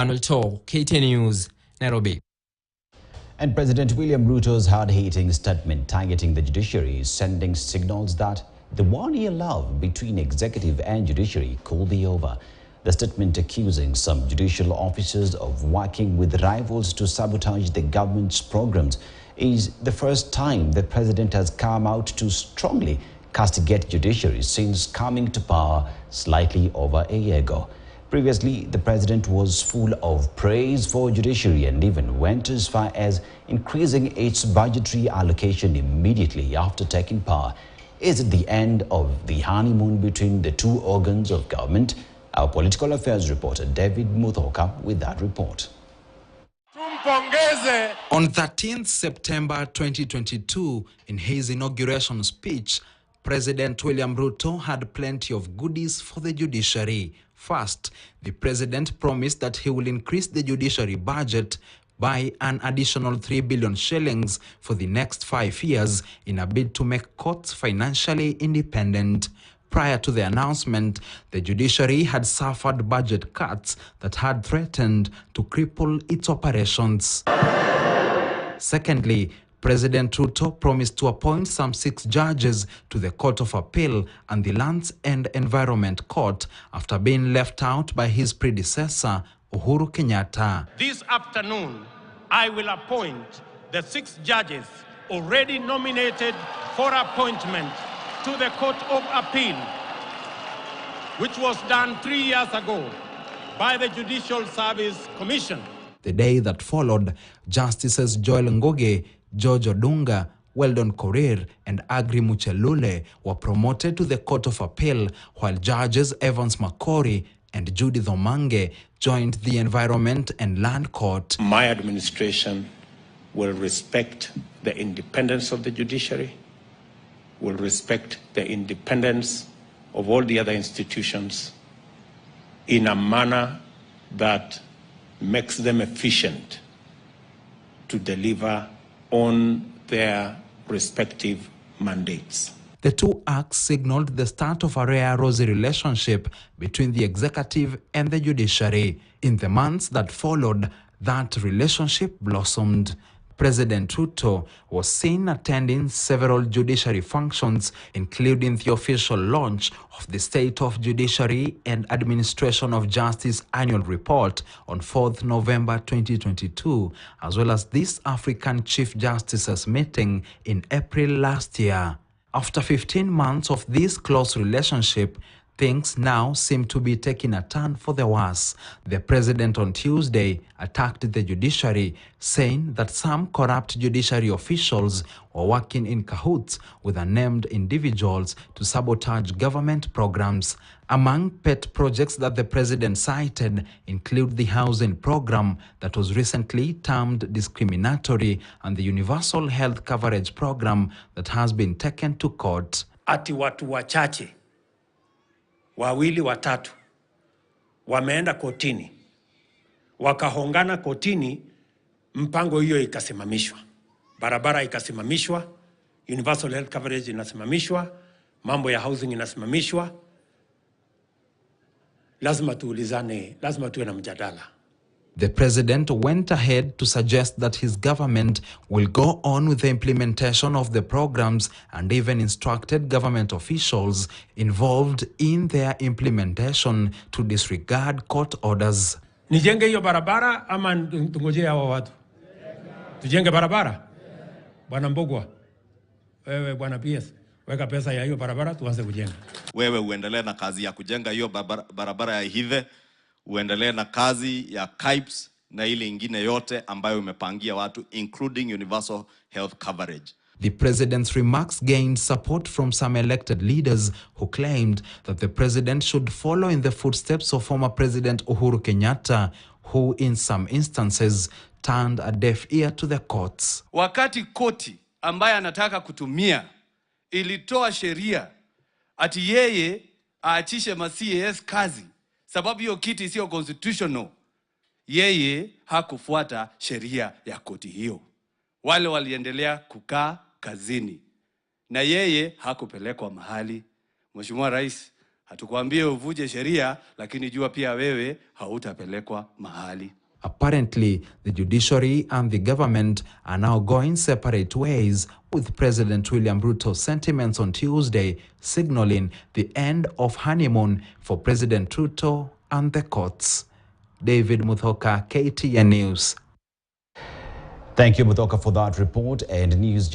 Arnold Tall, KTN News, Nairobi. And President William Ruto's hard-hitting statement targeting the judiciary is sending signals that the one-year love between executive and judiciary could be over. The statement accusing some judicial officers of working with rivals to sabotage the government's programs is the first time the president has come out to strongly castigate judiciary since coming to power slightly over a year ago. Previously, the president was full of praise for judiciary and even went as far as increasing its budgetary allocation immediately after taking power. Is it the end of the honeymoon between the two organs of government? Our political affairs reporter David Muthoka with that report. On 13th September 2022, in his inauguration speech, President William Ruto had plenty of goodies for the judiciary. First, the president promised that he will increase the judiciary budget by an additional 3 billion shillings for the next 5 years in a bid to make courts financially independent. Prior to the announcement, the judiciary had suffered budget cuts that had threatened to cripple its operations. Secondly, President Ruto promised to appoint some 6 judges to the Court of Appeal and the Lands and Environment Court after being left out by his predecessor, Uhuru Kenyatta. This afternoon, I will appoint the 6 judges already nominated for appointment to the Court of Appeal, which was done 3 years ago by the Judicial Service Commission. The day that followed, Justices Joel Ngugi, George Odunga, Weldon Korir, and Agri Muchelule were promoted to the Court of Appeal, while Judges Evans Makori and Judith Omange joined the Environment and Land Court. My administration will respect the independence of the judiciary, will respect the independence of all the other institutions in a manner that makes them efficient to deliver on their respective mandates. The two acts signaled the start of a rare rosy relationship between the executive and the judiciary. In the months that followed, that relationship blossomed. President Ruto was seen attending several judiciary functions, including the official launch of the State of Judiciary and Administration of Justice Annual Report on 4th November 2022, as well as this African Chief Justices meeting in April last year. After 15 months of this close relationship, things now seem to be taking a turn for the worse. The president on Tuesday attacked the judiciary, saying that some corrupt judiciary officials were working in cahoots with unnamed individuals to sabotage government programs. Among pet projects that the president cited include the housing program that was recently termed discriminatory and the universal health coverage program that has been taken to court. Ati watu wachache wawili watatu wameenda kotini, wakahongana kotini, mpango hiyo ikasimamishwa, barabara ikasimamishwa, universal health coverage inasimamishwa, mambo ya housing inasimamishwa. Lazima tuulizane, lazima tuwe na mjadala. The president went ahead to suggest that his government will go on with the implementation of the programs and even instructed government officials involved in their implementation to disregard court orders. Nijenge hiyo barabara ama tungojee hawa watu? Tujenge barabara? Bwana Mbogwa, wewe bwana PS, weka pesa ya hiyo barabara tuanze kujenga. Wewe uendelee na kazi ya kujenga hiyo barabara ya Hithe, uendelee na kazi ya KIPES na ile ingine yote ambayo umepangia watu, including universal health coverage. The president's remarks gained support from some elected leaders who claimed that the president should follow in the footsteps of former President Uhuru Kenyatta, who in some instances turned a deaf ear to the courts. Wakati koti ambaye anataka kutumia ilitoa sheria ati yeye aachishe ma-CAS kazi sababu hiyo kiti sio constitutional, yeye hakufuata sheria ya koti hiyo. Wale waliendelea kukaa kazini na yeye hakupelekwa mahali. Mheshimiwa Rais Hatukwambie uvuje sheria, lakini jua pia wewe hautapelekwa mahali. Apparently, the judiciary and the government are now going separate ways, with President William Ruto's sentiments on Tuesday signaling the end of honeymoon for President Ruto and the courts. David Muthoka, KTN News. Thank you, Muthoka, for that report. And news.